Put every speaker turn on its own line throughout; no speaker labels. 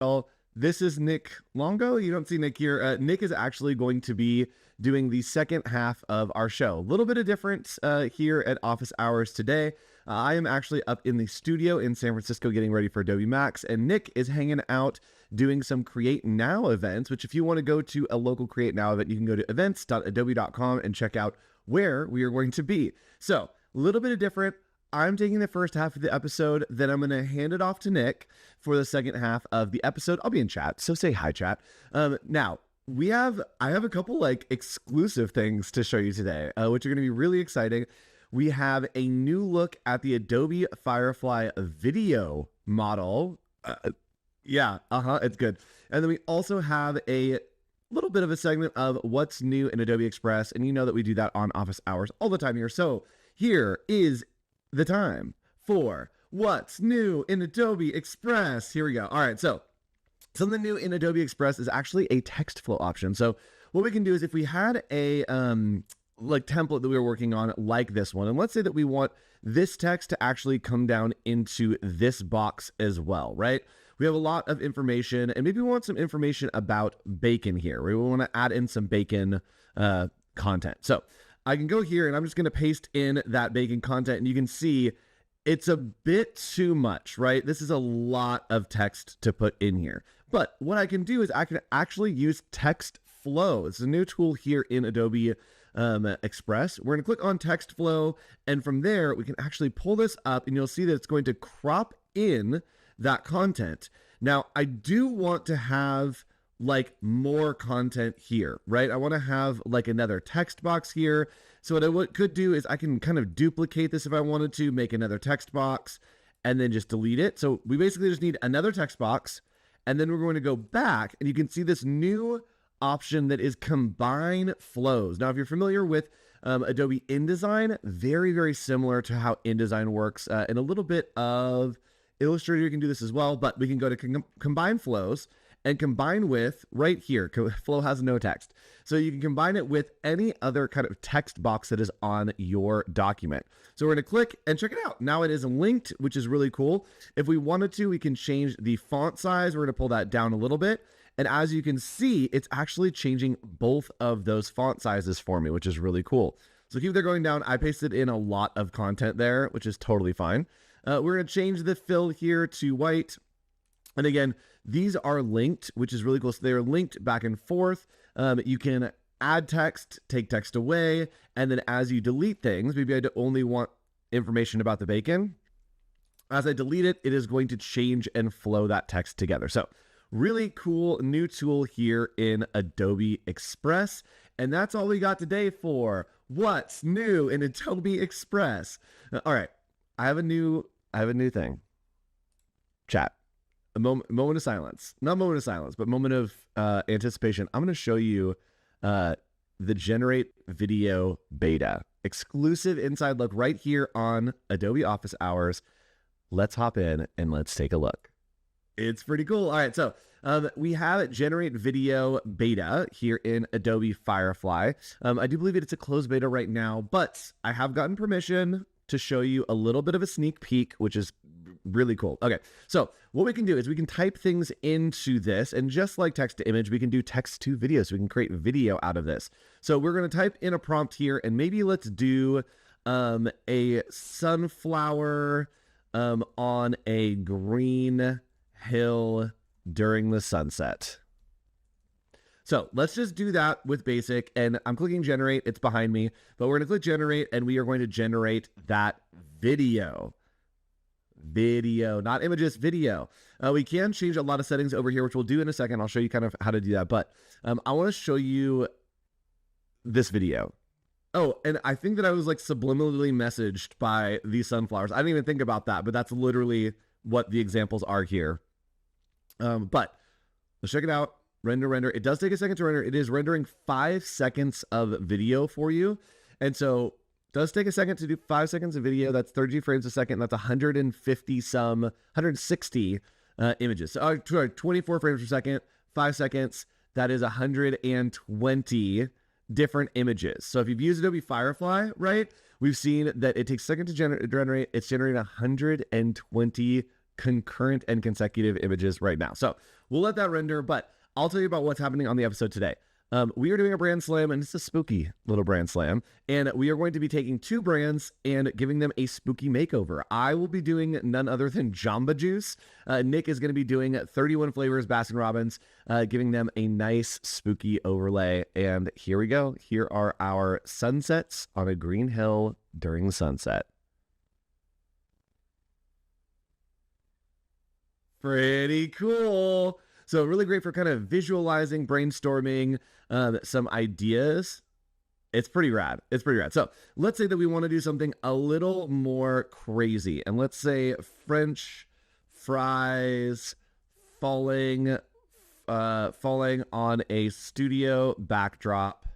Well, this is Nick Longo. You don't see Nick here. Nick is actually going to be doing the second half of our show. A little bit of difference here at office hours today. I am actually up in the studio in San Francisco getting ready for Adobe Max, and Nick is hanging out doing some Create Now events, which if you want to go to a local Create Now event, you can go to events.adobe.com and check out where we are going to be. So, a little bit of different. I'm taking the first half of the episode, then I'm going to hand it off to Nick for the second half of the episode. I'll be in chat, so say hi, chat. Now, I have a couple like exclusive things to show you today, which are going to be really exciting. We have a new look at the Adobe Firefly video model. It's good. And then we also have a little bit of a segment of what's new in Adobe Express, and you know that we do that on office hours all the time here. So here is the time for what's new in Adobe Express. Here we go. All right, so something new in Adobe Express is actually a text flow option. So what we can do is if we had a like template that we were working on like this one, and let's say that we want this text to actually come down into this box as well, right? We have a lot of information, and maybe we want some information about bacon here. We want to add in some bacon content. So I can go here and I'm just going to paste in that bacon content, and you can see it's a bit too much, right? This is a lot of text to put in here. But what I can do is I can actually use text flow. It's a new tool here in Adobe Express. We're going to click on text flow, and from there we can actually pull this up, and you'll see that it's going to crop in that content. Now, I do want to have like more content here, right? I want to have like another text box here. So what I could do is I can kind of duplicate this if I wanted to, make another text box and then just delete it. So we basically just need another text box, and then we're going to go back, and you can see this new option that is combine flows. Now, if you're familiar with Adobe InDesign, very, very similar to how InDesign works. And a little bit of Illustrator, you can do this as well, but we can go to combine flows and combine with right here. Flow has no text. So you can combine it with any other kind of text box that is on your document. So we're going to click and check it out. Now it is linked, which is really cool. If we wanted to, we can change the font size. We're going to pull that down a little bit. And as you can see, it's actually changing both of those font sizes for me, which is really cool. So keep that going down. I pasted in a lot of content there, which is totally fine. We're going to change the fill here to white. And again, these are linked, which is really cool. So they're linked back and forth. You can add text, take text away, and then as you delete things, maybe I only want information about the bacon. As I delete it, it is going to change and flow that text together. So really cool new tool here in Adobe Express. And that's all we got today for what's new in Adobe Express. All right, I have a new thing. Chat. A moment of silence. Not moment of silence, but moment of anticipation. I'm going to show you the Generate Video Beta. Exclusive inside look right here on Adobe Office Hours. Let's hop in and let's take a look. It's pretty cool. All right, so we have Generate Video Beta here in Adobe Firefly. I do believe it's a closed beta right now, but I have gotten permission to show you a little bit of a sneak peek, which is really cool. Okay, so what we can do is we can type things into this, and just like text to image, we can do text to video, so we can create video out of this. So we're going to type in a prompt here, and maybe let's do a sunflower on a green hill during the sunset. So let's just do that with basic, and I'm clicking generate. It's behind me, but we're going to click generate, and we are going to generate that video. Video, not images, video. We can change a lot of settings over here, which we'll do in a second. I'll show you kind of how to do that, but I want to show you this video. Oh, and I think that I was like subliminally messaged by these sunflowers. I didn't even think about that, but that's literally what the examples are here. But let's check it out. Render. It does take a second to render. It is rendering 5 seconds of video for you. And so it does take a second to do 5 seconds of video. That's 30 frames a second. That's 160 images. So 24 frames per second, 5 seconds. That is 120 different images. So if you've used Adobe Firefly, right, we've seen that it takes a second to generate. It's generating 120 concurrent and consecutive images right now. So we'll let that render, but I'll tell you about what's happening on the episode today. We are doing a brand slam, and it's a spooky little brand slam. And we are going to be taking 2 brands and giving them a spooky makeover. I will be doing none other than Jamba Juice. Nick is going to be doing 31 flavors Baskin Robbins, giving them a nice spooky overlay. And here we go. Here are our sunsets on a green hill during the sunset. Pretty cool. So really great for kind of visualizing, brainstorming some ideas. It's pretty rad. It's pretty rad. So let's say that we want to do something a little more crazy. And let's say French fries falling on a studio backdrop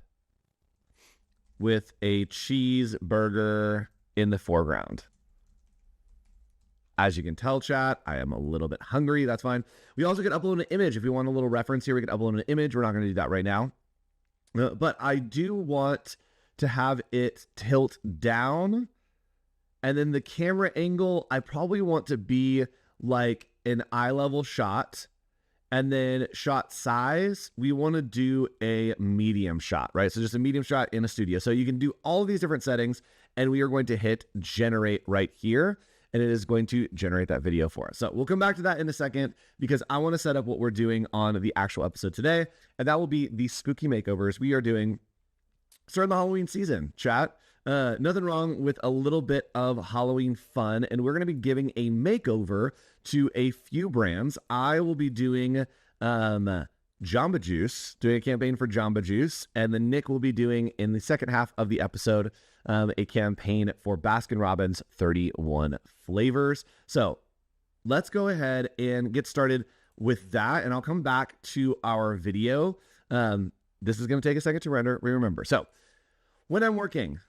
with a cheeseburger in the foreground. As you can tell, chat, I am a little bit hungry. That's fine. We also can upload an image. If we want a little reference here, we can upload an image. We're not going to do that right now. But I do want to have it tilt down. And then the camera angle, I probably want to be like an eye level shot. And then shot size, we want to do a medium shot, right? So just a medium shot in a studio. So you can do all of these different settings, and we are going to hit generate right here. And it is going to generate that video for us. So we'll come back to that in a second because I want to set up what we're doing on the actual episode today. And that will be the spooky makeovers we are doing starting the Halloween season, chat. Nothing wrong with a little bit of Halloween fun. And we're going to be giving a makeover to a few brands. I will be doing Jamba Juice, doing a campaign for Jamba Juice. And then Nick will be doing, in the second half of the episode, a campaign for Baskin Robbins 31 flavors. So let's go ahead and get started with that. And I'll come back to our video. This is going to take a second to render. Remember. So when I'm working,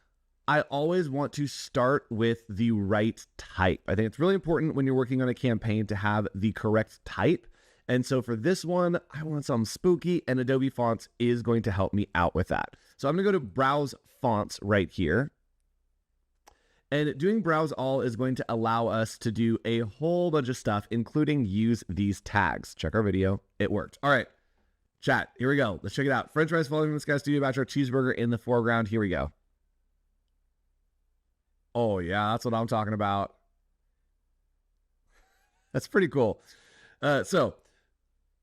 I always want to start with the right type. I think it's really important when you're working on a campaign to have the correct type. And so for this one, I want some spooky, and Adobe Fonts is going to help me out with that. So I'm going to go to Browse Fonts right here. And doing Browse All is going to allow us to do a whole bunch of stuff, including use these tags. Check our video. It worked. All right, chat, here we go. Let's check it out. French fries falling from the sky, studio backdrop, cheeseburger in the foreground. Here we go. Oh, yeah, that's what I'm talking about. That's pretty cool. So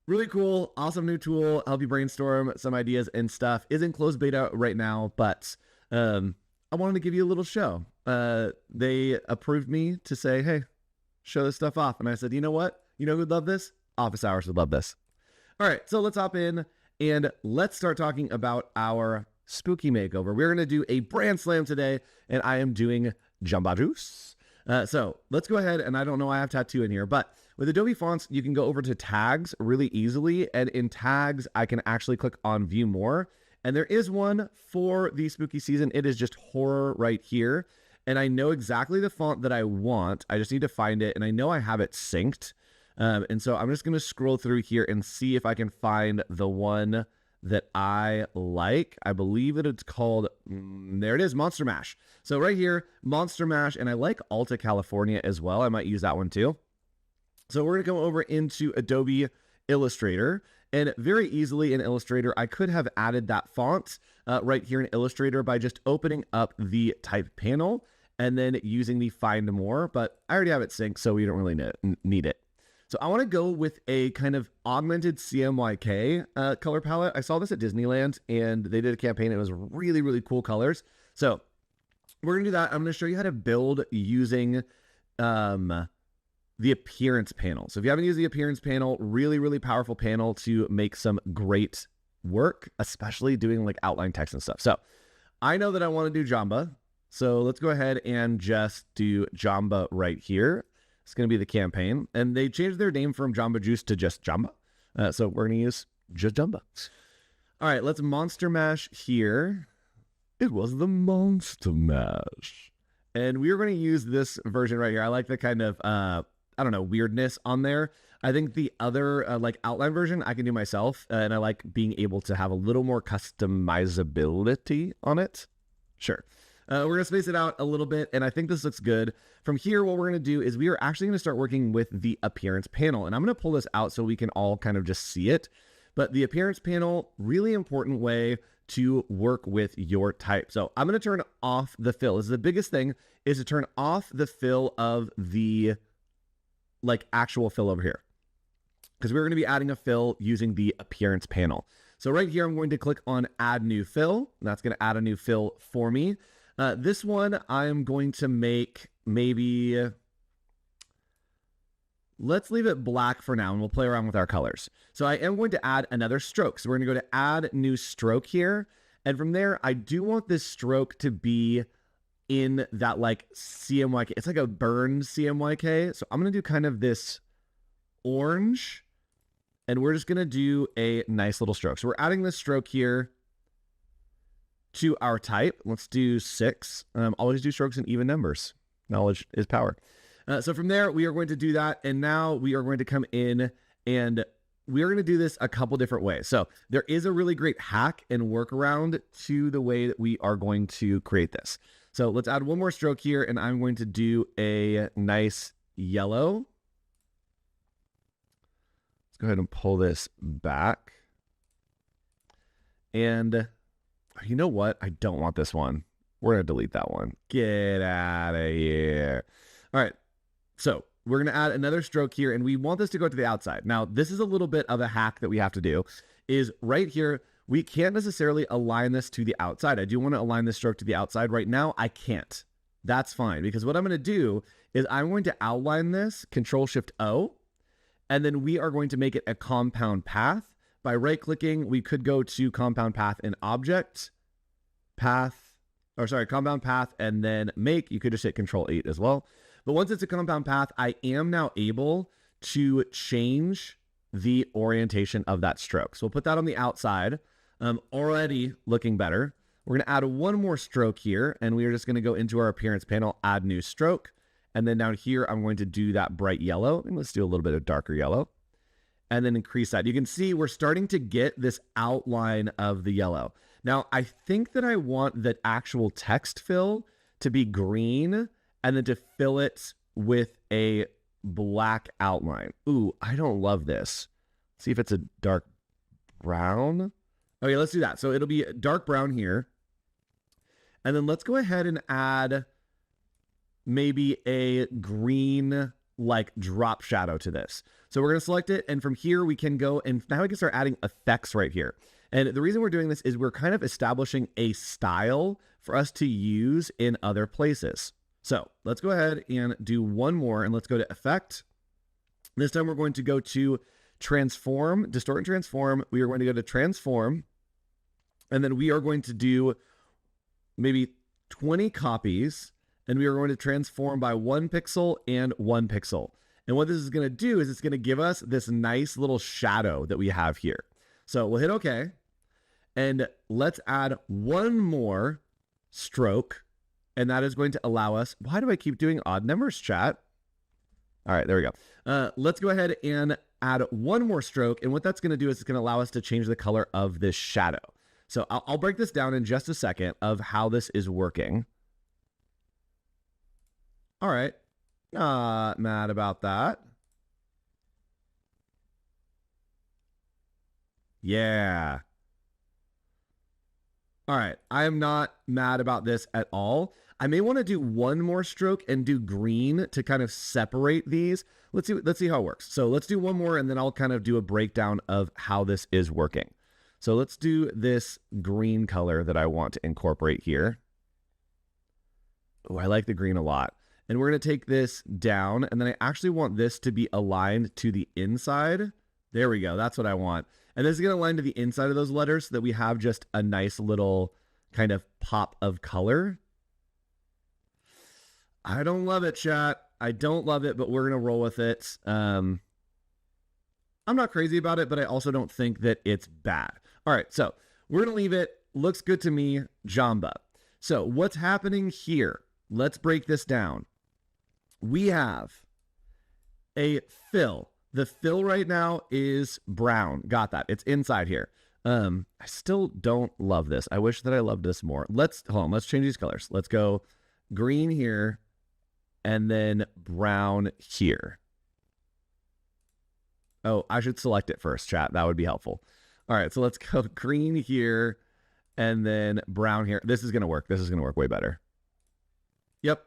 really cool, awesome new tool, help you brainstorm some ideas and stuff. Is in closed beta right now, but I wanted to give you a little show. They approved me to say, hey, show this stuff off. And I said, you know what? You know who'd love this? Office Hours would love this. All right, so let's hop in and let's start talking about our spooky makeover. We're going to do a brand slam today, and I am doing Jamba Juice. So let's go ahead, and I don't know, I have tattoo in here, but with Adobe Fonts, you can go over to tags really easily. And in tags, I can actually click on view more. And there is one for the spooky season. It is just horror right here. And I know exactly the font that I want. I just need to find it. And I know I have it synced. And so I'm just going to scroll through here and see if I can find the one that I like. I believe that it's called, there it is, Monster Mash. So right here, Monster Mash. And I like Alta California as well. I might use that one too. So we're going to go over into Adobe Illustrator, and very easily in Illustrator, I could have added that font right here in Illustrator by just opening up the type panel and then using the find more, but I already have it synced, so we don't really need it. So I want to go with a kind of augmented CMYK color palette. I saw this at Disneyland, and they did a campaign. It was really, really cool colors. So we're going to do that. I'm going to show you how to build using the appearance panel. So if you haven't used the appearance panel, really, really powerful panel to make some great work, especially doing like outline text and stuff. So I know that I want to do Jamba. So let's go ahead and just do Jamba right here. It's going to be the campaign. And they changed their name from Jamba Juice to just Jamba. So we're going to use just Jamba. All right, let's Monster Mash here. It was the Monster Mash. And we're going to use this version right here. I like the kind of, I don't know, weirdness on there. I think the other like outline version I can do myself, and I like being able to have a little more customizability on it. Sure. We're going to space it out a little bit, and I think this looks good. From here, what we're going to do is we are actually going to start working with the appearance panel, and I'm going to pull this out so we can all kind of just see it. But the appearance panel, really important way to work with your type. So I'm going to turn off the fill. This is the biggest thing, is to turn off the fill of the actual fill over here, because we're going to be adding a fill using the appearance panel. So right here, I'm going to click on add new fill, and that's going to add a new fill for me. This one, I'm going to make maybe, let's leave it black for now, and we'll play around with our colors. So I am going to add another stroke. So we're going to go to add new stroke here. And from there, I do want this stroke to be in that like CMYK. It's like a burned CMYK. So I'm going to do kind of this orange, and we're just going to do a nice little stroke. So we're adding this stroke here to our type. Let's do 6. Always do strokes in even numbers. Knowledge is power. So from there, we are going to do that. And now we are going to come in and we are going to do this a couple different ways. So there is a really great hack and workaround to the way that we are going to create this. So let's add one more stroke here, and I'm going to do a nice yellow. Let's go ahead and pull this back. And you know what? I don't want this one. We're going to delete that one. Get out of here. All right. So we're going to add another stroke here, and we want this to go to the outside. Now, this is a little bit of a hack that we have to do, is right here, we can't necessarily align this to the outside. I do want to align this stroke to the outside. Right now, I can't. That's fine, because what I'm going to do is I'm going to outline this, Control-Shift-O, and then we are going to make it a compound path. By right-clicking, we could go to compound path in object, compound path, and then make. You could just hit Control-8 as well. But once it's a compound path, I am now able to change the orientation of that stroke. So we'll put that on the outside. Already looking better. We're going to add one more stroke here, and we are just going to go into our appearance panel, add new stroke. And then down here, I'm going to do that bright yellow. And let's do a little bit of darker yellow. And then increase that. You can see we're starting to get this outline of the yellow. Now, I think that I want that actual text fill to be green, and then to fill it with a black outline. Ooh, I don't love this. See if it's a dark brown. Okay, let's do that. So it'll be dark brown here. And then let's go ahead and add maybe a green like drop shadow to this. So we're going to select it, and from here we can go, and now we can start adding effects right here. And the reason we're doing this is we're kind of establishing a style for us to use in other places. So let's go ahead and do one more, and let's go to Effect. This time we're going to go to Transform, Distort and Transform. We are going to go to Transform, and then we are going to do maybe 20 copies, and we are going to transform by 1 pixel and 1 pixel. And what this is going to do is it's going to give us this nice little shadow that we have here. So we'll hit OK, and let's add one more stroke. And that is going to allow us, why do I keep doing odd numbers, chat? All right, there we go. Let's go ahead and add one more stroke. And what that's going to do is it's going to allow us to change the color of this shadow. So I'll break this down in just a second of how this is working. All right, not mad about that. Yeah. All right, I am not mad about this at all. I may want to do one more stroke and do green to kind of separate these. Let's see how it works. So let's do one more, and then I'll kind of do a breakdown of how this is working. So let's do this green color that I want to incorporate here. Oh, I like the green a lot. And we're going to take this down, and then I actually want this to be aligned to the inside. There we go. That's what I want. And this is going to align to the inside of those letters so that we have just a nice little kind of pop of color. I don't love it, chat. I don't love it, but we're going to roll with it. I'm not crazy about it, but I also don't think that it's bad. All right, so we're going to leave it. Looks good to me, Jamba. So what's happening here? Let's break this down. We have a fill. The fill right now is brown. Got that. It's inside here. I still don't love this. I wish that I loved this more. Let's change these colors. Let's go green here and then brown here. Oh, I should select it first, chat. That would be helpful. All right, so let's go green here and then brown here. This is going to work. This is going to work way better. Yep.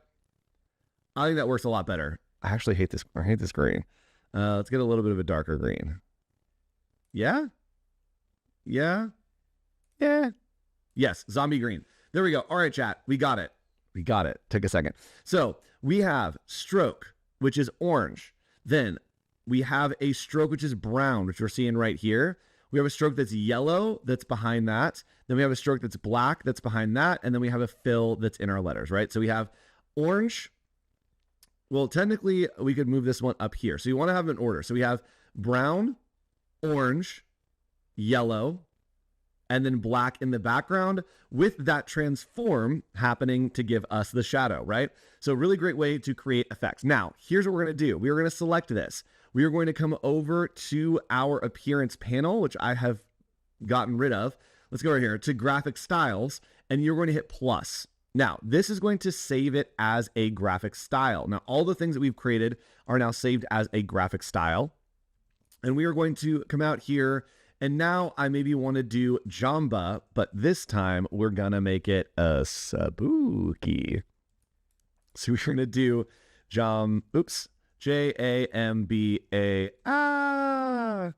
I think that works a lot better. I actually hate this. I hate this green. Let's get a little bit of a darker green. Yeah? Yeah? Yeah. Yes, zombie green. There we go. All right, chat. We got it. We got it. Took a second. So we have stroke, which is orange. Then we have a stroke, which is brown, which we're seeing right here. We have a stroke that's yellow that's behind that. Then we have a stroke that's black that's behind that. And then we have a fill that's in our letters, right? So we have orange. Well, technically, we could move this one up here. So you want to have an order. So we have brown, orange, yellow, and then black in the background with that transform happening to give us the shadow, right? So really great way to create effects. Now, here's what we're going to do. We are going to select this. We are going to come over to our appearance panel, which I have gotten rid of. Let's go right here to graphic styles, and you're going to hit plus. Now, this is going to save it as a graphic style. Now, all the things that we've created are now saved as a graphic style. And we are going to come out here, and now I maybe want to do Jamba, but this time we're going to make it a Spooooky. So we're going to do Jamba. Ah.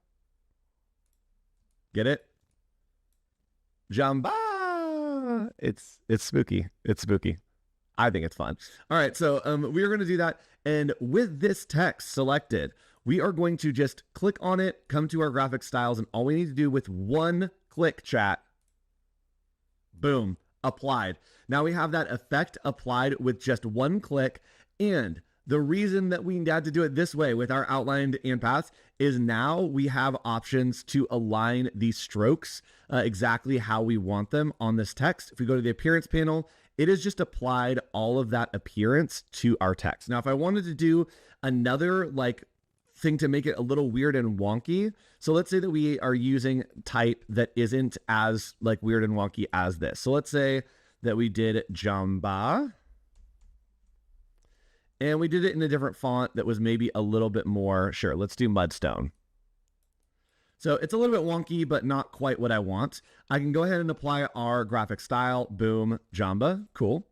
Get it? Jamba. It's spooky. It's spooky. I think it's fun. All right, so we are going to do that. And with this text selected, we are going to just click on it, come to our graphic styles, and all we need to do with one click, chat, boom, applied. Now we have that effect applied with just one click. And the reason that we had to do it this way with our outlined and paths is now we have options to align these strokes exactly how we want them on this text. If we go to the appearance panel, it has just applied all of that appearance to our text. Now, if I wanted to do another thing to make it a little weird and wonky, so let's say that we are using type that isn't as weird and wonky as this. So let's say that we did Jamba, and we did it in a different font that was maybe a little bit more, sure, let's do Mudstone. So it's a little bit wonky, but not quite what I want. I can go ahead and apply our graphic style, boom, Jamba, cool.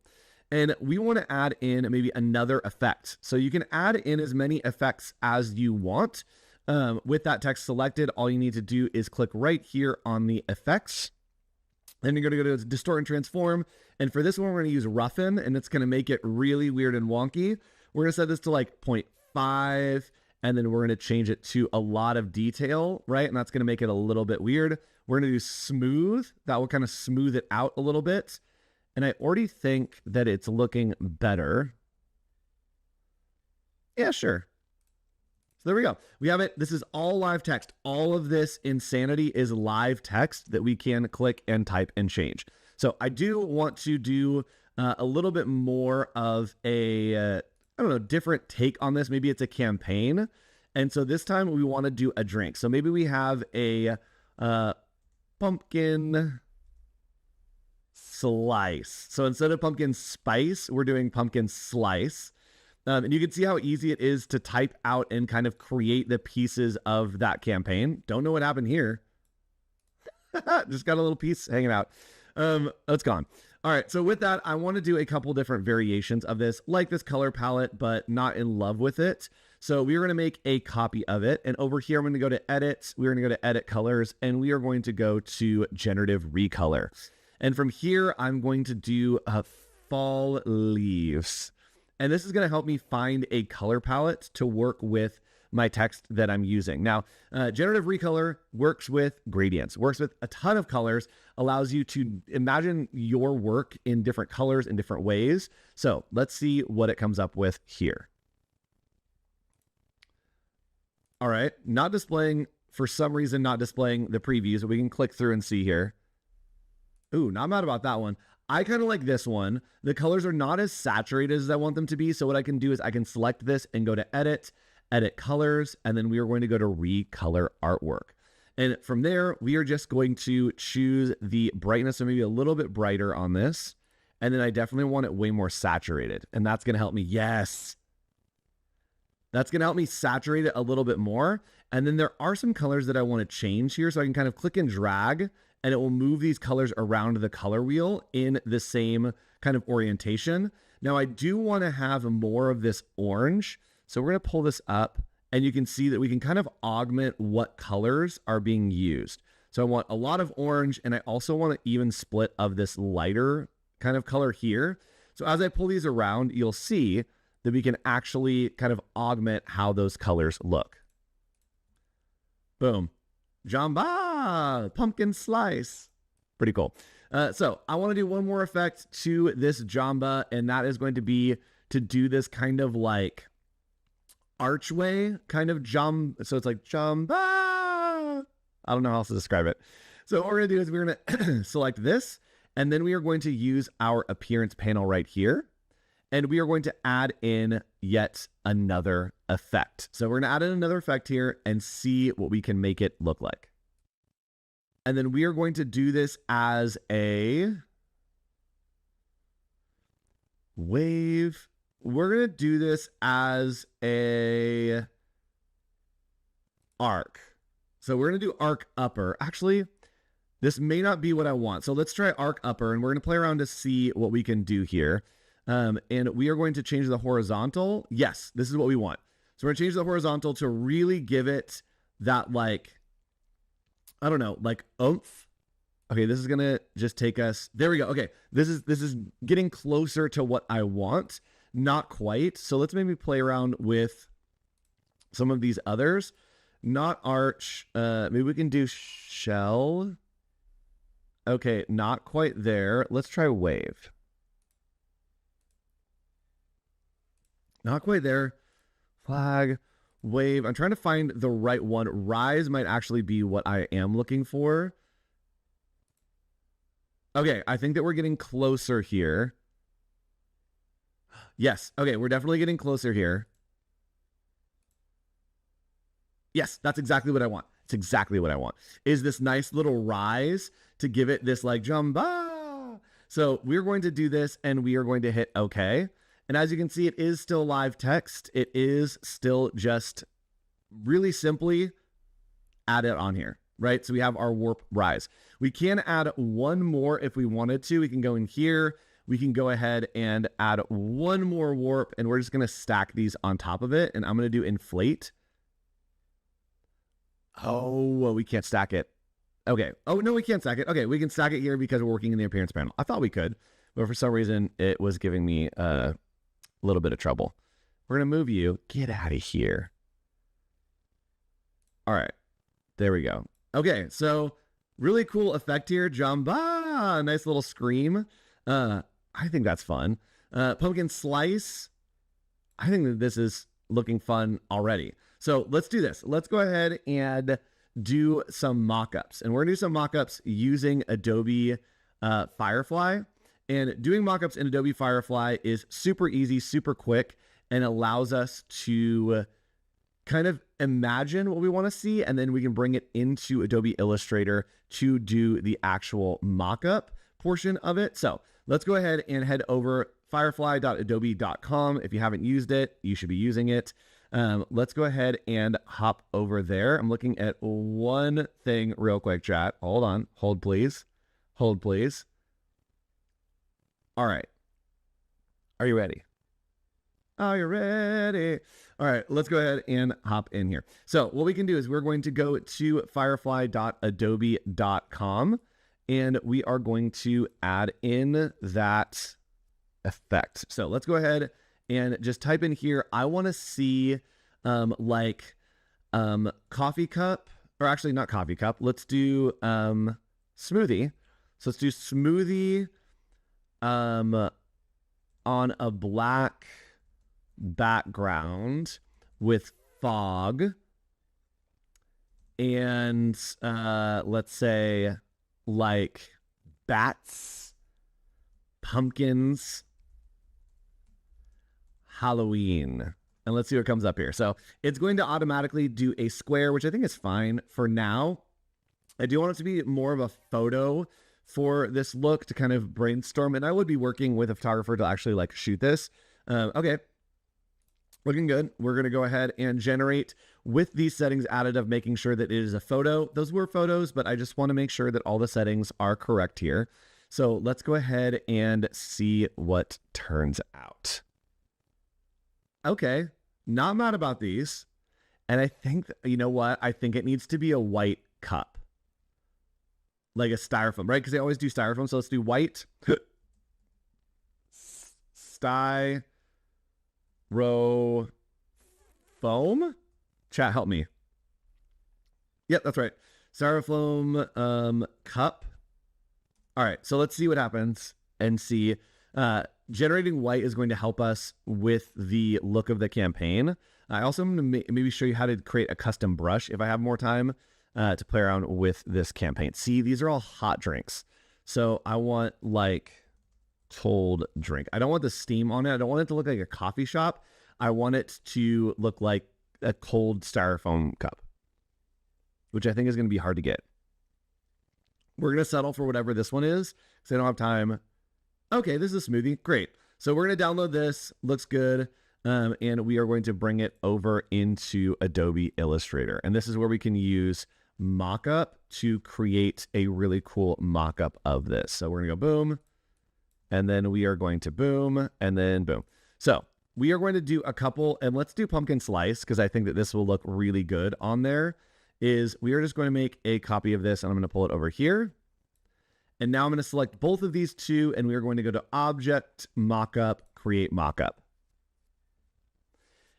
And we want to add in maybe another effect. So you can add in as many effects as you want. With that text selected, all you need to do is click right here on the effects. Then you're going to go to distort and transform. And for this one, we're going to use roughen, and it's going to make it really weird and wonky. We're going to set this to 0.5, and then we're going to change it to a lot of detail, right? And that's going to make it a little bit weird. We're going to do smooth. That will kind of smooth it out a little bit. And I already think that it's looking better. Yeah, sure. So there we go. We have it. This is all live text. All of this insanity is live text that we can click and type and change. So I do want to do a little bit more of a, different take on this. Maybe it's a campaign. And so this time we want to do a drink. So maybe we have a pumpkin slice. So instead of pumpkin spice, we're doing pumpkin slice. And you can see how easy it is to type out and kind of create the pieces of that campaign. Don't know what happened here. Just got a little piece hanging out. It's gone. All right. So with that, I want to do a couple different variations of this, like this color palette, but not in love with it. So we're going to make a copy of it. And over here, I'm going to go to edit. We're going to go to edit colors, and we are going to go to generative recolor. And from here, I'm going to do fall leaves. And this is going to help me find a color palette to work with my text that I'm using. Now, generative recolor works with gradients, works with a ton of colors, allows you to imagine your work in different colors in different ways. So let's see what it comes up with here. All right, not displaying, for some reason, not displaying the previews, but we can click through and see here. Ooh, not mad about that one. I kind of like this one. The colors are not as saturated as I want them to be. So what I can do is I can select this and go to edit, edit colors, and then we are going to go to recolor artwork. And from there, we are just going to choose the brightness, so maybe a little bit brighter on this. And then I definitely want it way more saturated. And that's going to help me. Yes. That's going to help me saturate it a little bit more. And then there are some colors that I want to change here. So I can kind of click and drag, and it will move these colors around the color wheel in the same kind of orientation. Now I do want to have more of this orange. So we're going to pull this up, and you can see that we can kind of augment what colors are being used. So I want a lot of orange, and I also want an even split of this lighter kind of color here. So as I pull these around, you'll see that we can actually kind of augment how those colors look. Boom. Jamba, pumpkin slice. Pretty cool. So I want to do one more effect to this Jamba, and that is going to be to do this kind of like archway kind of jump. So it's like Jamba. I don't know how else to describe it. So what we're going to do is we're going to select this, and then we are going to use our appearance panel right here. And we are going to add in yet another effect. So we're going to add in another effect here and see what we can make it look like. And then we are going to do this as a wave. We're going to do this as a arc. So we're going to do arc upper. Actually, this may not be what I want. So let's try arc upper, and we're going to play around to see what we can do here. And we are going to change the horizontal. Yes, this is what we want. So we're going to change the horizontal to really give it that, like, I don't know, like oomph. Okay, this is going to just take us. There we go. Okay, this is getting closer to what I want. Not quite. So let's maybe play around with some of these others. Not arch. Maybe we can do shell. Okay, not quite there. Let's try wave. Not quite there. Flag, wave. I'm trying to find the right one. Rise might actually be what I am looking for. Okay, I think that we're getting closer here. Yes, okay, we're definitely getting closer here. Yes, that's exactly what I want. It's exactly what I want. Is this nice little rise to give it this like jamba. So we're going to do this, and we are going to hit OK. And as you can see, it is still live text. It is still just really simply add it on here, right? So we have our warp rise. We can add one more if we wanted to. We can go in here. We can go ahead and add one more warp, and we're just going to stack these on top of it. And I'm going to do inflate. Oh, well, we can't stack it. Okay. Oh, no, we can't stack it. Okay, we can stack it here because we're working in the appearance panel. I thought we could, but for some reason, it was giving me a little bit of trouble. We're going to move you. Get out of here. All right. There we go. Okay, so really cool effect here. Jamba. Nice little scream. I think that's fun. Pumpkin slice. I think that this is looking fun already. So let's do this. Let's go ahead and do some mock-ups. And we're going to do some mock-ups using Adobe Firefly. And doing mock-ups in Adobe Firefly is super easy, super quick, and allows us to kind of imagine what we want to see, and then we can bring it into Adobe Illustrator to do the actual mock-up portion of it. So let's go ahead and head over firefly.adobe.com. If you haven't used it, you should be using it. Let's go ahead and hop over there. I'm looking at one thing real quick, chat. Hold on. Hold, please. Hold, please. All right. Are you ready? Are you ready? All right, let's go ahead and hop in here. So what we can do is we're going to go to firefly.adobe.com, and we are going to add in that effect. So let's go ahead and just type in here. I want to see coffee cup, or actually not coffee cup. Let's do smoothie. So let's do smoothie on a black background with fog, and let's say like bats, pumpkins, Halloween, and let's see what comes up here. So it's going to automatically do a square, which I think is fine for now. I do want it to be more of a photo for this look to kind of brainstorm. And I would be working with a photographer to actually like shoot this. Okay. Looking good. We're going to go ahead and generate with these settings added of making sure that it is a photo. Those were photos, but I just want to make sure that all the settings are correct here. So let's go ahead and see what turns out. Okay. Not mad about these. And I think, you know what? I think it needs to be a white cup. Like a styrofoam, right? Because they always do styrofoam. So let's do white. Styrofoam. Chat, help me. Yep, that's right. Styrofoam cup. All right, so let's see what happens and see. Generating white is going to help us with the look of the campaign. I also am going to maybe show you how to create a custom brush if I have more time to play around with this campaign. See, these are all hot drinks. So I want like cold drink. I don't want the steam on it. I don't want it to look like a coffee shop. I want it to look like a cold styrofoam cup, which I think is going to be hard to get. We're going to settle for whatever this one is because I don't have time. Okay, this is a smoothie. Great. So we're going to download this. Looks good. And we are going to bring it over into Adobe Illustrator. And this is where we can use mockup to create a really cool mockup of this. So we're going to go boom. And then we are going to boom. And then boom. So we are going to do a couple. And let's do pumpkin slice because I think that this will look really good on there. We are just going to make a copy of this. And I'm going to pull it over here. And now I'm going to select both of these two, and we are going to go to Object, Mockup, Create Mockup.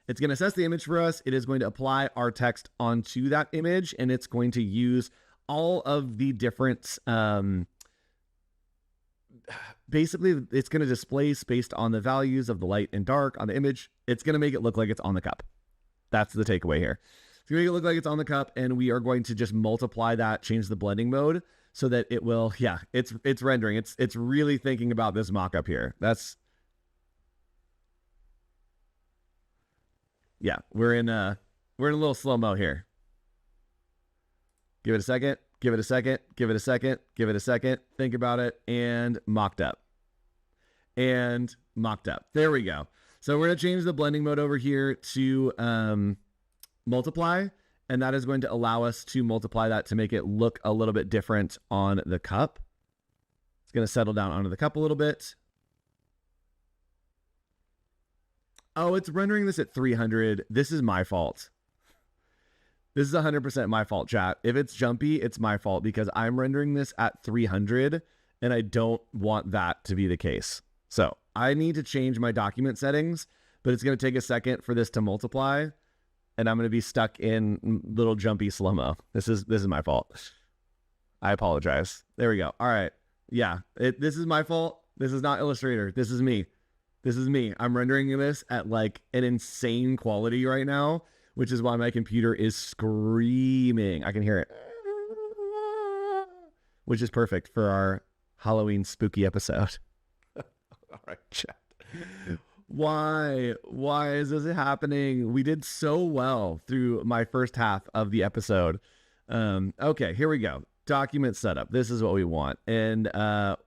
It's going to assess the image for us. It is going to apply our text onto that image, and it's going to use all of the different, basically, it's going to displace based on the values of the light and dark on the image. It's going to make it look like it's on the cup. That's the takeaway here. It's going to make it look like it's on the cup, and we are going to just multiply that, change the blending mode, so that it will, yeah, it's rendering. It's really thinking about this mock-up here. Yeah, we're in a little slow-mo here. Give it a second, give it a second, give it a second, give it a second. Think about it, and mocked up. And mocked up. There we go. So we're going to change the blending mode over here to multiply. And that is going to allow us to multiply that to make it look a little bit different on the cup. It's going to settle down onto the cup a little bit. Oh, it's rendering this at 300. This is my fault. This is 100% my fault, chat. If it's jumpy, it's my fault because I'm rendering this at 300 and I don't want that to be the case. So I need to change my document settings, but it's going to take a second for this to multiply. And I'm going to be stuck in little jumpy slow-mo. This is my fault. I apologize. There we go. All right. Yeah, this is my fault. This is not Illustrator. This is me. This is me. I'm rendering this at like an insane quality right now, which is why my computer is screaming. I can hear it, which is perfect for our Halloween spooky episode. All right, chat. Why is this happening? We did so well through my first half of the episode. Okay, here we go. Document setup. This is what we want. And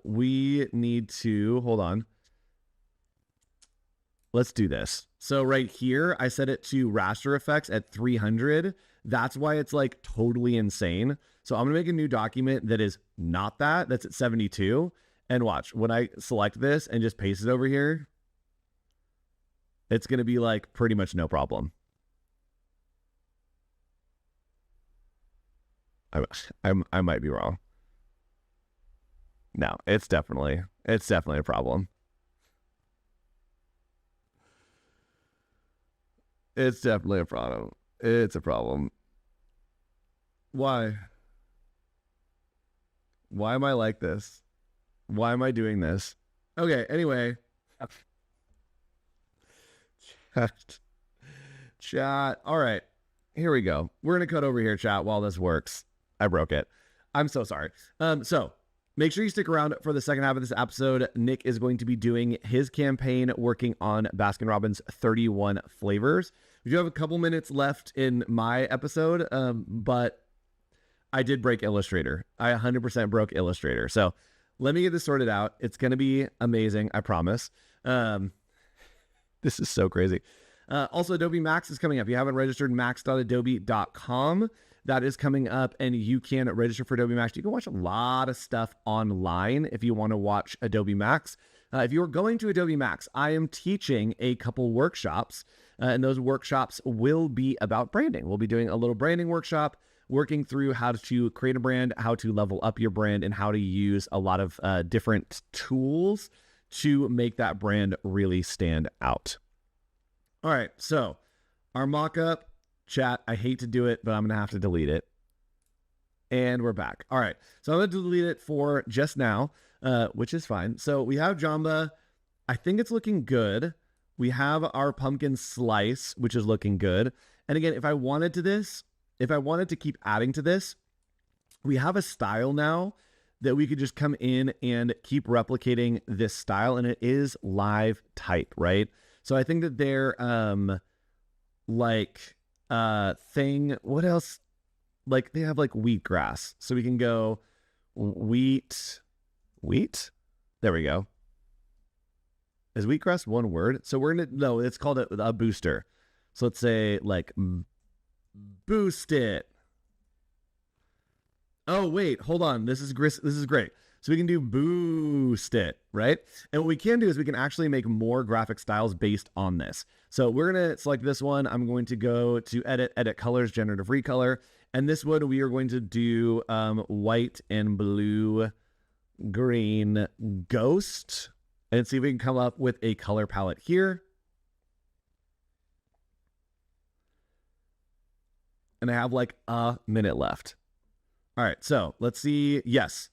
we need to, hold on. Let's do this. So right here, I set it to raster effects at 300. That's why it's like totally insane. So I'm gonna make a new document that is not that. That's at 72. And watch, when I select this and just paste it over here, it's going to be like pretty much no problem. I might be wrong. No, it's definitely a problem. It's definitely a problem. It's a problem. Why? Why am I like this? Why am I doing this? Okay, anyway. Chat. All right, here we go. We're gonna cut over here, chat, while this works. I broke it. I'm so sorry. So make sure you stick around for the second half of this episode. Nick is going to be doing his campaign working on Baskin Robbins 31 flavors. We do have a couple minutes left in my episode, but I did break Illustrator. I 100% broke Illustrator. So let me get this sorted out. It's going to be amazing. I promise. This is so crazy. Also, Adobe Max is coming up. If you haven't registered, max.adobe.com. That is coming up, and you can register for Adobe Max. You can watch a lot of stuff online if you want to watch Adobe Max. If you're going to Adobe Max, I am teaching a couple workshops, and those workshops will be about branding. We'll be doing a little branding workshop, working through how to create a brand, how to level up your brand, and how to use a lot of different tools to make that brand really stand out. All right, so our mock-up, chat, I hate to do it, but I'm going to have to delete it. And we're back. All right, so I'm going to delete it for just now, which is fine. So we have Jamba. I think it's looking good. We have our pumpkin slice, which is looking good. And again, if I wanted to keep adding to this, we have a style now that we could just come in and keep replicating this style, and it is live type, right? So I think that they're what else? Like they have like wheatgrass. So we can go wheat. There we go. Is wheatgrass one word? So we're no, it's called a booster. So let's say like boost it. Oh, wait, hold on. This is great. So we can do boost it, right? And what we can do is we can actually make more graphic styles based on this. So we're going to select this one. I'm going to go to edit colors, generative recolor. And this one, we are going to do white and blue, green, ghost. And see if we can come up with a color palette here. And I have like a minute left. All right, so let's see. Yes.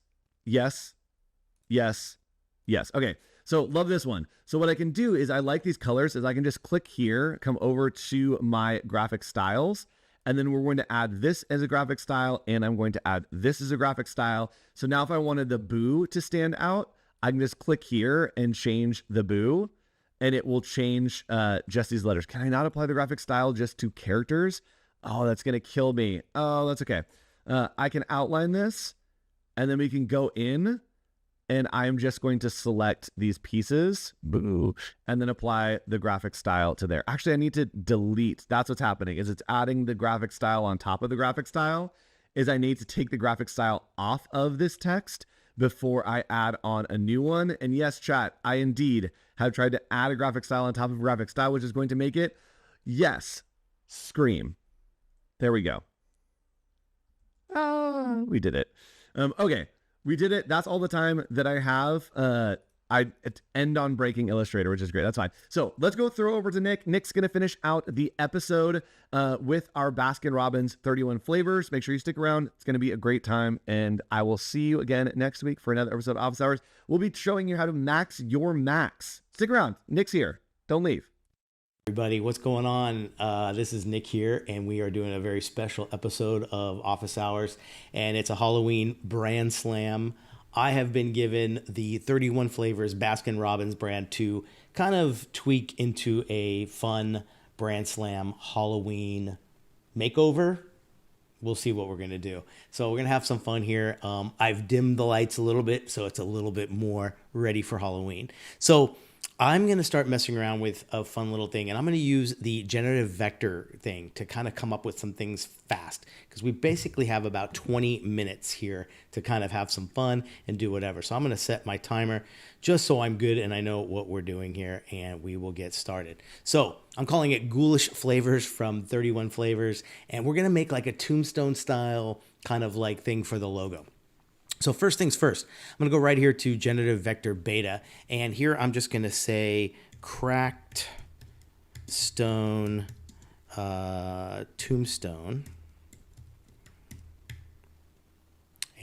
Okay, so love this one. So what I can do is I like these colors is I can just click here, come over to my graphic styles, and then we're going to add this as a graphic style, and I'm going to add this as a graphic style. So now if I wanted the boo to stand out, I can just click here and change the boo, and it will change just these letters. Can I not apply the graphic style just to characters? Oh, that's going to kill me. Oh, that's okay. I can outline this, and then we can go in, and I'm just going to select these pieces, boo, and then apply the graphic style to there. Actually, I need to delete. That's what's happening, is it's adding the graphic style on top of the graphic style, is I need to take the graphic style off of this text before I add on a new one. And yes, chat, I indeed have tried to add a graphic style on top of a graphic style, which is going to make it, yes, scream. There we go. We did it. Okay, we did it. That's all the time that I have. I end on breaking Illustrator, which is great. That's fine. So let's go throw over to Nick. Nick's going to finish out the episode with our Baskin Robbins 31 flavors. Make sure you stick around. It's going to be a great time. And I will see you again next week for another episode of Office Hours. We'll be showing you how to max your max. Stick around. Nick's here. Don't leave.
Everybody, what's going on? This is Nick here, and we are doing a very special episode of Office Hours, and it's a Halloween brand slam. I have been given the 31 flavors Baskin Robbins brand to kind of tweak into a fun brand slam Halloween makeover. We'll see what we're going to do. So we're going to have some fun here. I've dimmed the lights a little bit, so it's a little bit more ready for Halloween. So I'm going to start messing around with a fun little thing, and I'm going to use the generative vector thing to kind of come up with some things fast, because we basically have about 20 minutes here to kind of have some fun and do whatever. So I'm going to set my timer just so I'm good and I know what we're doing here, and we will get started. So I'm calling it Ghoulish Flavors from 31 Flavors, and we're going to make like a tombstone style kind of like thing for the logo. So first things first, I'm going to go right here to Generative Vector Beta, and here I'm just going to say cracked stone tombstone.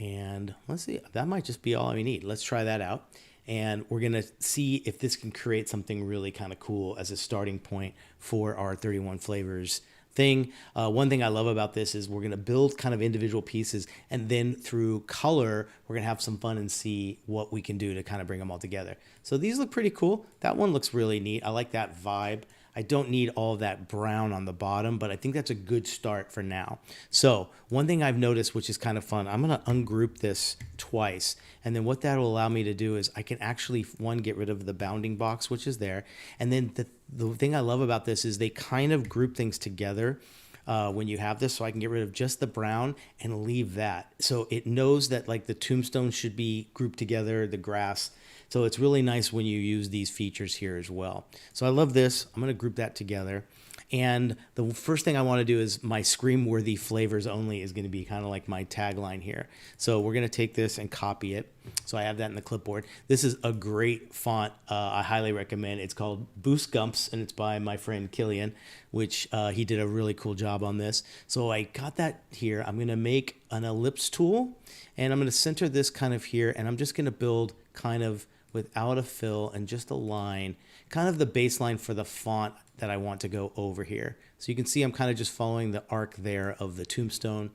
And let's see, that might just be all we need. Let's try that out. And we're going to see if this can create something really kind of cool as a starting point for our 31 flavors thing. One thing I love about this is we're going to build kind of individual pieces, and then through color, we're going to have some fun and see what we can do to kind of bring them all together. So these look pretty cool. That one looks really neat. I like that vibe. I don't need all of that brown on the bottom, but I think that's a good start for now. So one thing I've noticed, which is kind of fun, I'm going to ungroup this twice. And then what that will allow me to do is I can actually, one, get rid of the bounding box, which is there. And then the thing I love about this is they kind of group things together when you have this. So I can get rid of just the brown and leave that. So it knows that like the tombstone should be grouped together, the grass. So it's really nice when you use these features here as well. So I love this. I'm going to group that together. And the first thing I want to do is my scream-worthy flavors only is going to be kind of like my tagline here. So we're going to take this and copy it. So I have that in the clipboard. This is a great font. I highly recommend. It's called Boost Gumps, and it's by my friend Killian, which he did a really cool job on this. So I got that here. I'm going to make an ellipse tool, and I'm going to center this kind of here, and I'm just going to build kind of without a fill and just a line, kind of the baseline for the font that I want to go over here. So you can see I'm kind of just following the arc there of the tombstone.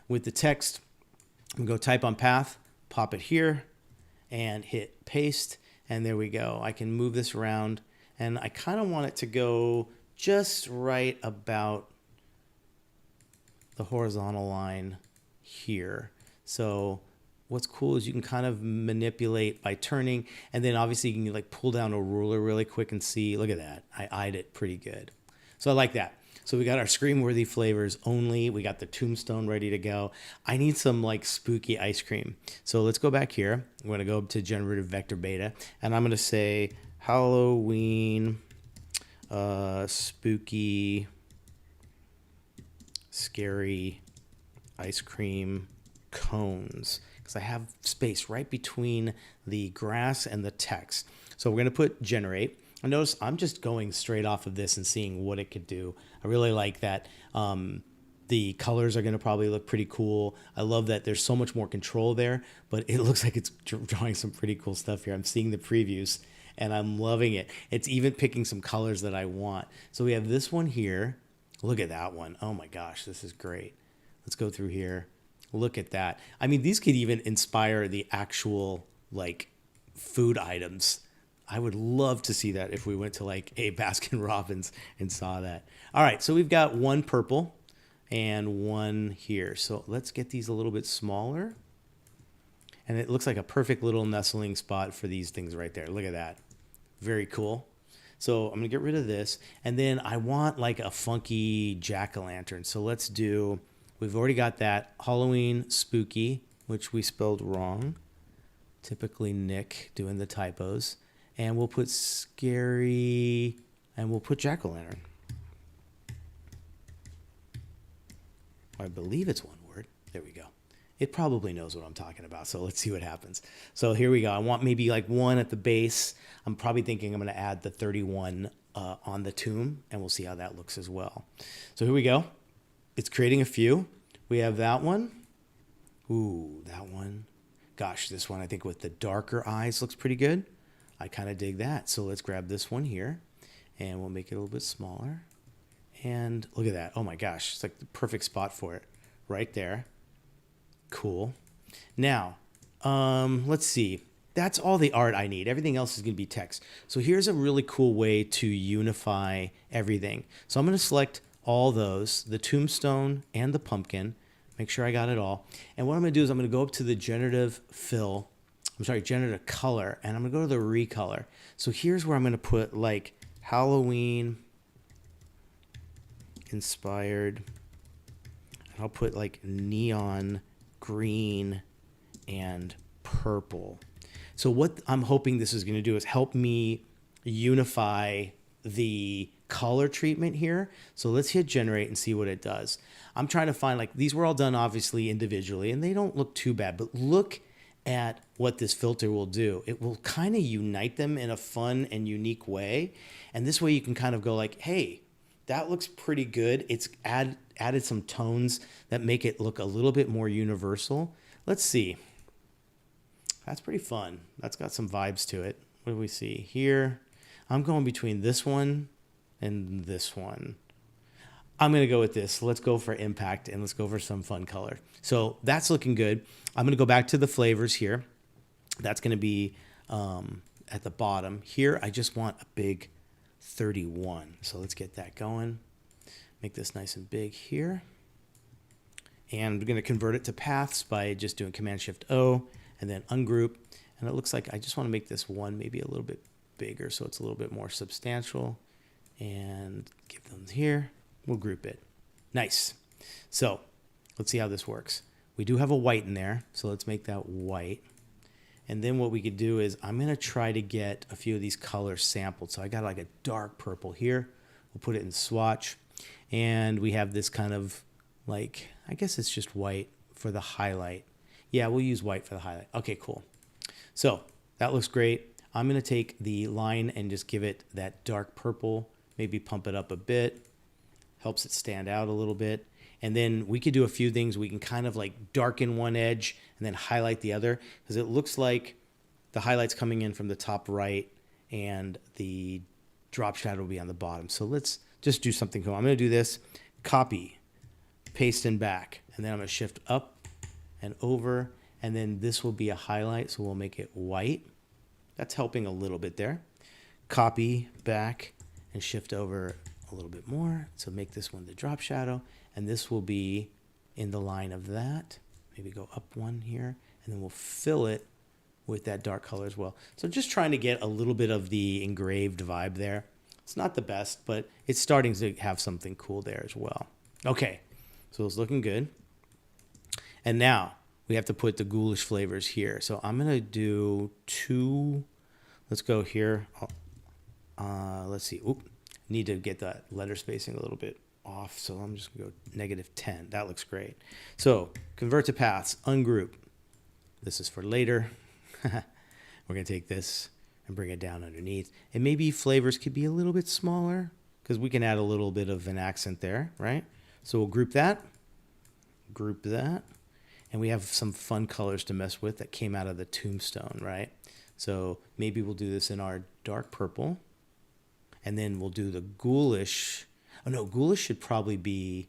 With the text, I'm going to go type on path, pop it here, and hit paste, and there we go. I can move this around, and I kind of want it to go just right about the horizontal line here. So what's cool is you can kind of manipulate by turning, and then obviously you can like pull down a ruler really quick and see, look at that. I eyed it pretty good. So I like that. So we got our scream-worthy flavors only. We got the tombstone ready to go. I need some like spooky ice cream. So let's go back here. I'm going to go to generative vector beta, and I'm going to say Halloween, spooky, scary ice cream cones. Because I have space right between the grass and the text. So we're going to put generate. And notice I'm just going straight off of this and seeing what it could do. I really like that. The colors are going to probably look pretty cool. I love that there's so much more control there, but it looks like it's drawing some pretty cool stuff here. I'm seeing the previews and I'm loving it. It's even picking some colors that I want. So we have this one here. Look at that one. Oh my gosh, this is great. Let's go through here. Look at that. I mean, these could even inspire the actual like food items. I would love to see that if we went to like a Baskin Robbins and saw that. All right, so we've got one purple and one here. So let's get these a little bit smaller. And it looks like a perfect little nestling spot for these things right there. Look at that. Very cool. So I'm gonna get rid of this. And then I want like a funky jack-o'-lantern. So let's do, we've already got that Halloween spooky, which we spelled wrong. Typically Nick doing the typos. And we'll put scary, and we'll put jack-o'-lantern. I believe it's one word. There we go. It probably knows what I'm talking about, so let's see what happens. So here we go. I want maybe like one at the base. I'm probably thinking I'm going to add the 31 on the tomb, and we'll see how that looks as well. So here we go. It's creating a few. We have that one. Ooh, that one. Gosh, this one I think with the darker eyes looks pretty good. I kind of dig that. So let's grab this one here, and we'll make it a little bit smaller. And look at that. Oh my gosh, it's like the perfect spot for it right there. Cool. Now, let's see. That's all the art I need. Everything else is going to be text. So here's a really cool way to unify everything. So I'm going to select all those, the tombstone and the pumpkin. Make sure I got it all. And what I'm going to do is I'm going to go up to the generative color, and I'm going to go to the recolor. So here's where I'm going to put like Halloween inspired. I'll put like neon green and purple. So what I'm hoping this is going to do is help me unify the color treatment here. So let's hit generate and see what it does. I'm trying to find, like, these were all done obviously individually and they don't look too bad, but look at what this filter will do. It will kind of unite them in a fun and unique way. And this way you can kind of go like, hey, that looks pretty good. It's added some tones that make it look a little bit more universal. Let's see. That's pretty fun. That's got some vibes to it. What do we see here? I'm going between this one and this one. I'm going to go with this. Let's go for impact and let's go for some fun color. So that's looking good. I'm going to go back to the flavors here. That's going to be at the bottom. Here, I just want a big 31. So let's get that going. Make this nice and big here. And we're going to convert it to paths by just doing Command-Shift-O and then ungroup. And it looks like I just want to make this one maybe a little bit bigger so it's a little bit more substantial. And give them here. We'll group it. Nice. So let's see how this works. We do have a white in there, so let's make that white. And then what we could do is I'm going to try to get a few of these colors sampled. So I got like a dark purple here. We'll put it in swatch. And we have this kind of like, I guess it's just white for the highlight. Yeah, we'll use white for the highlight. Okay, cool. So that looks great. I'm going to take the line and just give it that dark purple, maybe pump it up a bit. Helps it stand out a little bit. And then we could do a few things. We can kind of like darken one edge and then highlight the other, because it looks like the highlight's coming in from the top right and the drop shadow will be on the bottom. So let's just do something cool. I'm going to do this, copy, paste and back, and then I'm going to shift up and over, and then this will be a highlight, so we'll make it white. That's helping a little bit there. Copy, back, and shift over a little bit more. So make this one the drop shadow, and this will be in the line of that. Maybe go up one here, and then we'll fill it with that dark color as well. So just trying to get a little bit of the engraved vibe there. It's not the best, but it's starting to have something cool there as well. Okay, so it's looking good. And now we have to put the ghoulish flavors here. So I'm gonna do 2. Let's go here. Let's see. Oop. Need to get that letter spacing a little bit off, so I'm just gonna go -10. That looks great. So convert to paths, ungroup. This is for later. We're gonna take this and bring it down underneath, and maybe flavors could be a little bit smaller because we can add a little bit of an accent there, right? So we'll group that, and we have some fun colors to mess with that came out of the tombstone, right? So maybe we'll do this in our dark purple. And then we'll do the ghoulish. Oh no, ghoulish should probably be,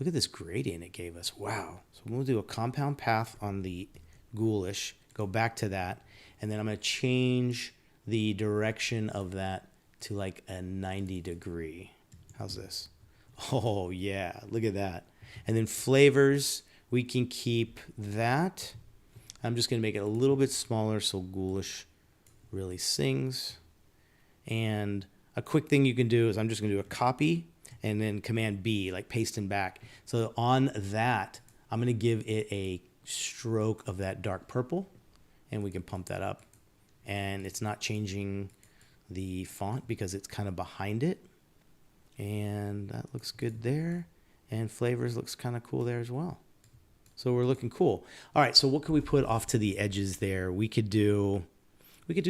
look at this gradient it gave us. Wow. So we'll do a compound path on the ghoulish, go back to that. And then I'm going to change the direction of that to like a 90 degree. How's this? Oh yeah, look at that. And then flavors, we can keep that. I'm just going to make it a little bit smaller so ghoulish really sings. And a quick thing you can do is I'm just going to do a copy and then Command B, like paste and back. So on that, I'm going to give it a stroke of that dark purple, and we can pump that up. And it's not changing the font because it's kind of behind it. And that looks good there. And flavors looks kind of cool there as well. So we're looking cool. All right, so what can we put off to the edges there? We could do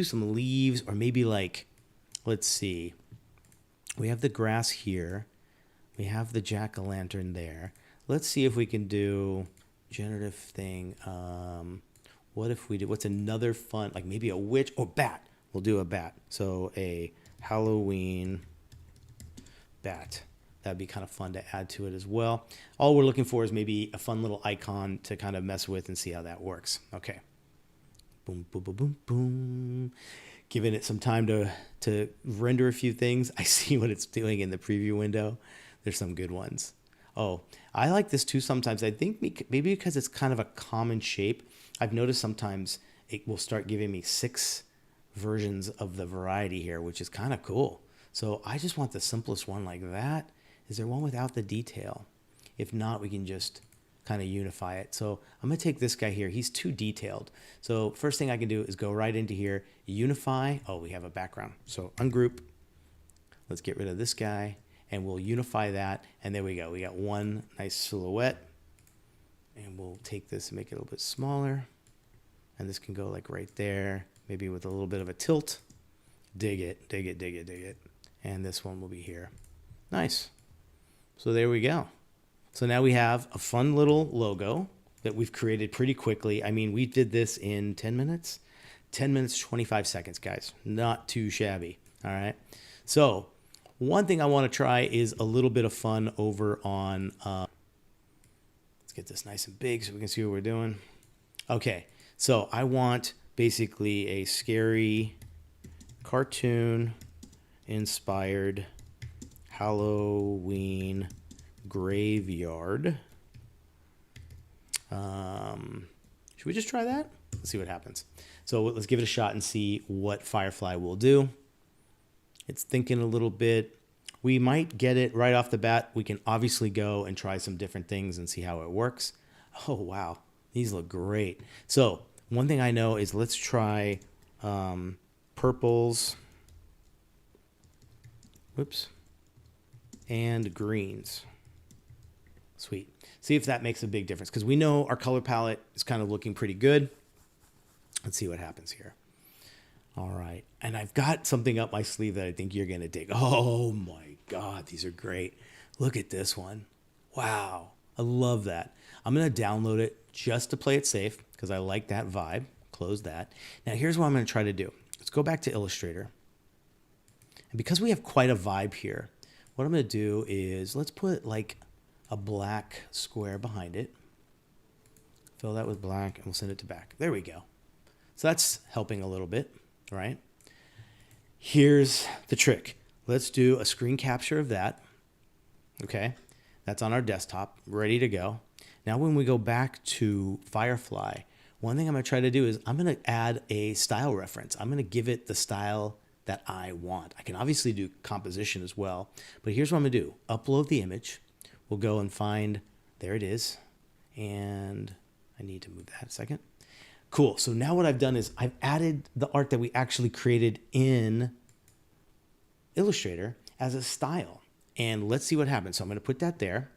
some leaves, or maybe like, let's see. We have the grass here. We have the jack-o'-lantern there. Let's see if we can do generative thing. What if we do, what's another fun, like maybe a witch or bat? We'll do a bat. So a Halloween bat. That'd be kind of fun to add to it as well. All we're looking for is maybe a fun little icon to kind of mess with and see how that works. Okay. Boom, boom, boom, boom, boom. Giving it some time to render a few things. I see what it's doing in the preview window. There's some good ones. Oh, I like this too sometimes. I think maybe because it's kind of a common shape, I've noticed sometimes it will start giving me 6 versions of the variety here, which is kind of cool. So I just want the simplest one like that. Is there one without the detail? If not, we can just kind of unify it. So I'm going to take this guy here. He's too detailed. So first thing I can do is go right into here, unify. Oh, we have a background. So ungroup. Let's get rid of this guy, and we'll unify that. And there we go. We got one nice silhouette. And we'll take this and make it a little bit smaller. And this can go like right there, maybe with a little bit of a tilt. Dig it, dig it, dig it, dig it. And this one will be here. Nice. So there we go. So now we have a fun little logo that we've created pretty quickly. I mean, we did this in 10 minutes. 10 minutes, 25 seconds, guys. Not too shabby. All right. So one thing I want to try is a little bit of fun over on, let's get this nice and big so we can see what we're doing. Okay. So I want basically a scary cartoon, inspired Halloween graveyard. Should we just try that? Let's see what happens. So let's give it a shot and see what Firefly will do. It's thinking a little bit. We might get it right off the bat. We can obviously go and try some different things and see how it works. Oh, wow. These look great. So one thing I know is let's try purples. Whoops. And greens. Sweet. See if that makes a big difference, because we know our color palette is kind of looking pretty good. Let's see what happens here. All right. And I've got something up my sleeve that I think you're going to dig. Oh my God, these are great. Look at this one. Wow. I love that. I'm going to download it just to play it safe because I like that vibe. Close that. Now here's what I'm going to try to do. Let's go back to Illustrator. And because we have quite a vibe here, what I'm going to do is let's put like a black square behind it. Fill that with black and we'll send it to back. There we go. So that's helping a little bit, right? Here's the trick. Let's do a screen capture of that. Okay. That's on our desktop, ready to go. Now, when we go back to Firefly, one thing I'm going to try to do is I'm going to add a style reference. I'm going to give it the style that I want. I can obviously do composition as well, but here's what I'm going to do. Upload the image. We'll go and find, there it is. And I need to move that a second. Cool. So now what I've done is I've added the art that we actually created in Illustrator as a style. And let's see what happens. So I'm going to put that there.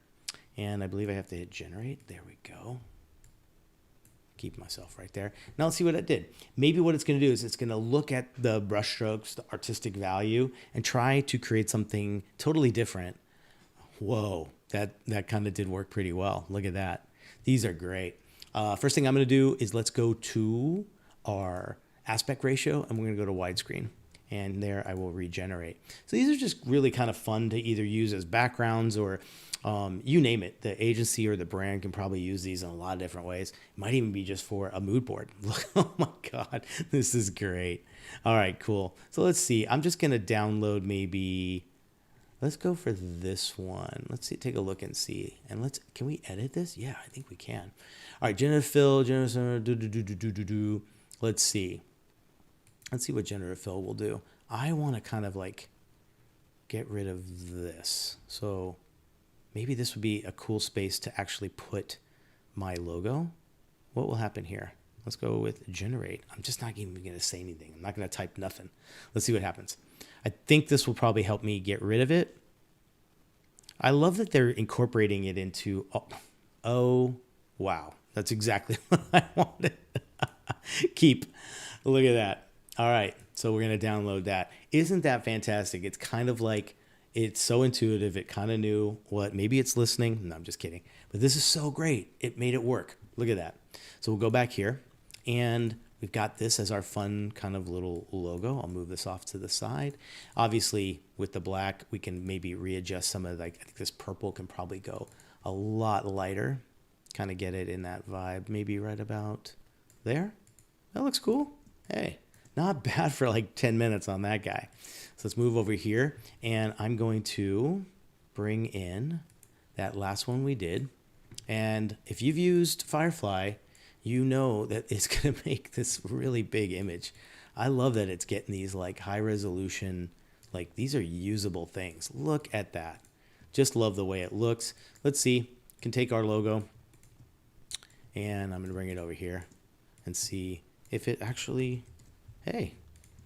And I believe I have to hit generate. There we go. Keep myself right there. Now let's see what it did. Maybe what it's going to do is it's going to look at the brushstrokes, the artistic value, and try to create something totally different. Whoa, that kind of did work pretty well. Look at that. These are great. First thing I'm going to do is let's go to our aspect ratio, and we're going to go to widescreen. And there I will regenerate. So these are just really kind of fun to either use as backgrounds or you name it. The agency or the brand can probably use these in a lot of different ways. It might even be just for a mood board. Look, oh my God, this is great. All right, cool. So let's see. I'm just going to download maybe, let's go for this one. Let's see, take a look and see. And can we edit this? Yeah, I think we can. All right, generative fill, let's see. Let's see what generative fill will do. I want to kind of like get rid of this. So maybe this would be a cool space to actually put my logo. What will happen here? Let's go with generate. I'm just not even going to say anything. I'm not going to type nothing. Let's see what happens. I think this will probably help me get rid of it. I love that they're incorporating it into, oh wow. That's exactly what I wanted. Keep. Look at that. All right, so we're going to download that. Isn't that fantastic? It's kind of like, it's so intuitive. It kind of knew what, maybe it's listening. No, I'm just kidding. But this is so great. It made it work. Look at that. So we'll go back here, and we've got this as our fun kind of little logo. I'll move this off to the side. Obviously, with the black, we can maybe readjust some of, like, I think this purple can probably go a lot lighter. Kind of get it in that vibe. Maybe right about there. That looks cool. Hey. Not bad for like 10 minutes on that guy. So let's move over here, and I'm going to bring in that last one we did. And if you've used Firefly, you know that it's going to make this really big image. I love that it's getting these like high resolution, like these are usable things. Look at that. Just love the way it looks. Let's see, can take our logo, and I'm going to bring it over here and see if it actually, hey,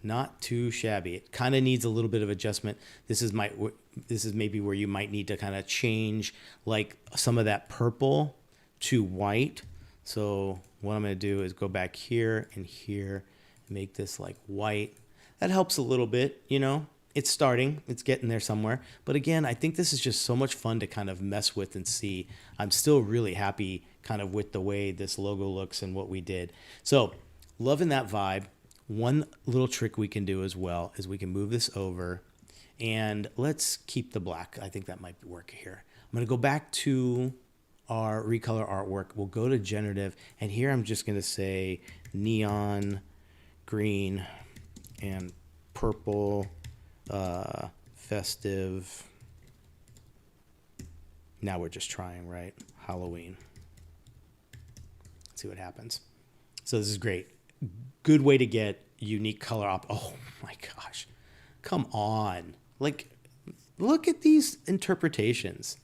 not too shabby. It kind of needs a little bit of adjustment. This is maybe where you might need to kind of change like some of that purple to white. So what I'm going to do is go back here and here, make this like white. That helps a little bit, you know. It's starting, it's getting there somewhere. But again, I think this is just so much fun to kind of mess with and see. I'm still really happy kind of with the way this logo looks and what we did. So loving that vibe. One little trick we can do as well is we can move this over, and let's keep the black. I think that might work here. I'm going to go back to our recolor artwork. We'll go to generative, and here I'm just going to say neon green and purple festive. Now we're just trying, right? Halloween. Let's see what happens. So this is great. Good way to get unique color up. Oh my gosh. Come on. Like, look at these interpretations.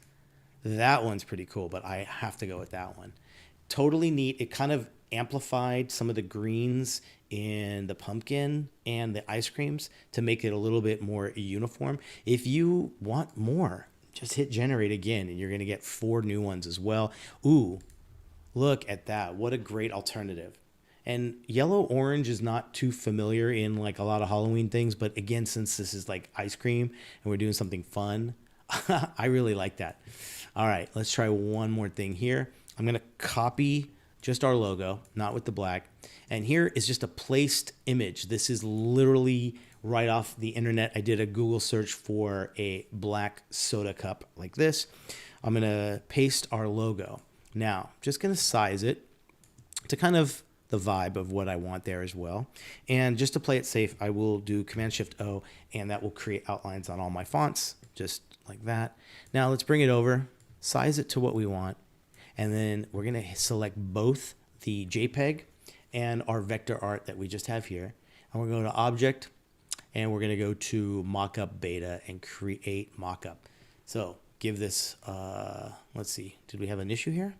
That one's pretty cool, but I have to go with that one. Totally neat. It kind of amplified some of the greens in the pumpkin and the ice creams to make it a little bit more uniform. If you want more, just hit generate again and you're going to get 4 new ones as well. Ooh, look at that. What a great alternative. And yellow orange is not too familiar in like a lot of Halloween things, but again, since this is like ice cream and we're doing something fun, I really like that. All right, let's try one more thing here. I'm going to copy just our logo, not with the black. And here is just a placed image. This is literally right off the internet. I did a Google search for a black soda cup like this. I'm going to paste our logo. Now, just going to size it to kind of the vibe of what I want there as well. And just to play it safe, I will do Command-Shift-O, and that will create outlines on all my fonts, just like that. Now let's bring it over, size it to what we want, and then we're gonna select both the JPEG and our vector art that we just have here. And we're going to Object, and we're gonna go to Mockup Beta and create Mockup. So give this, let's see, did we have an issue here?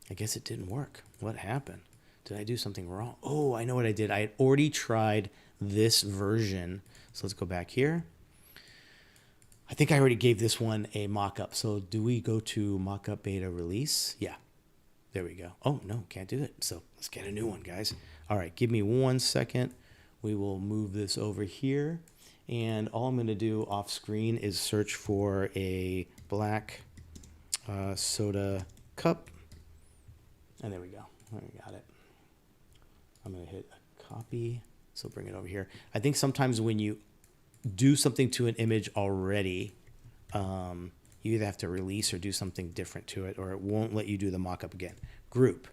I guess it didn't work. What happened? Did I do something wrong? Oh, I know what I did. I had already tried this version. So let's go back here. I think I already gave this one a mockup. So do we go to mockup beta release? Yeah, there we go. Oh, no, can't do it. So let's get a new one, guys. All right, give me 1 second. We will move this over here. And all I'm going to do off screen is search for a black soda cup. And there we go. We got it. I'm going to hit a copy. So bring it over here. I think sometimes when you do something to an image already, you either have to release or do something different to it, or it won't let you do the mockup again. Group.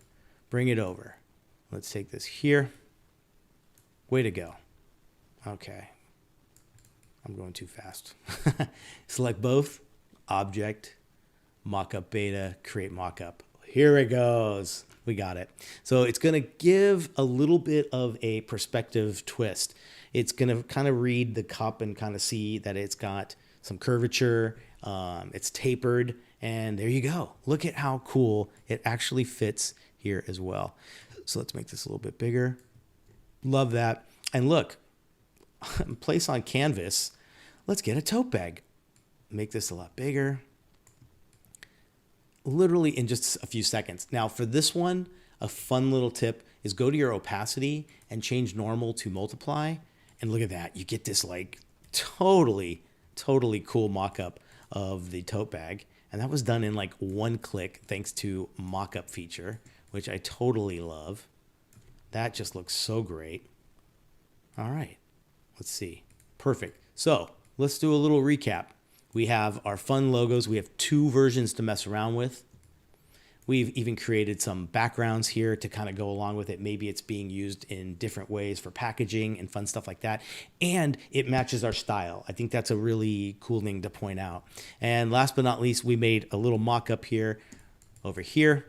Bring it over. Let's take this here. Way to go. Okay. I'm going too fast. Select both. Object. Mockup beta. Create mockup. Here it goes. We got it. So it's going to give a little bit of a perspective twist. It's going to kind of read the cup and kind of see that it's got some curvature. It's tapered. And there you go. Look at how cool it actually fits here as well. So let's make this a little bit bigger. Love that. And look, place on canvas. Let's get a tote bag. Make this a lot bigger. Literally in just a few seconds. Now for this one, a fun little tip is go to your opacity and change normal to multiply. And look at that. You get this like totally cool mock-up of the tote bag. And that was done in like 1 click thanks to mock-up feature, which I totally love. That just looks so great. All right, let's see. Perfect. So let's do a little recap. We have our fun logos. We have 2 versions to mess around with. We've even created some backgrounds here to kind of go along with it. Maybe it's being used in different ways for packaging and fun stuff like that. And it matches our style. I think that's a really cool thing to point out. And last but not least, we made a little mock-up here over here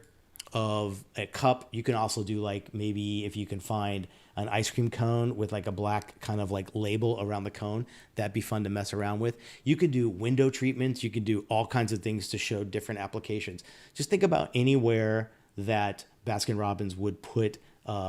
of a cup. You can also do like maybe if you can find an ice cream cone with like a black kind of like label around the cone, that'd be fun to mess around with. You could do window treatments. You could do all kinds of things to show different applications. Just think about anywhere that Baskin Robbins would put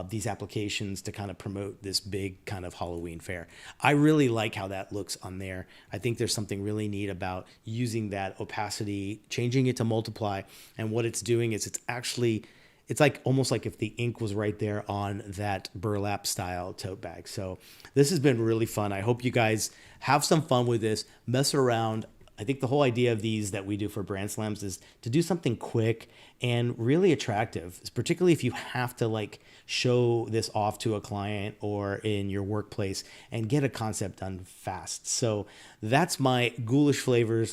these applications to kind of promote this big kind of Halloween fair. I really like how that looks on there. I think there's something really neat about using that opacity, changing it to multiply. And what it's doing is it's like almost like if the ink was right there on that burlap style tote bag. So this has been really fun. I hope you guys have some fun with this, mess around. I think the whole idea of these that we do for Brand Slams is to do something quick and really attractive, particularly if you have to like show this off to a client or in your workplace and get a concept done fast. So that's my ghoulish flavors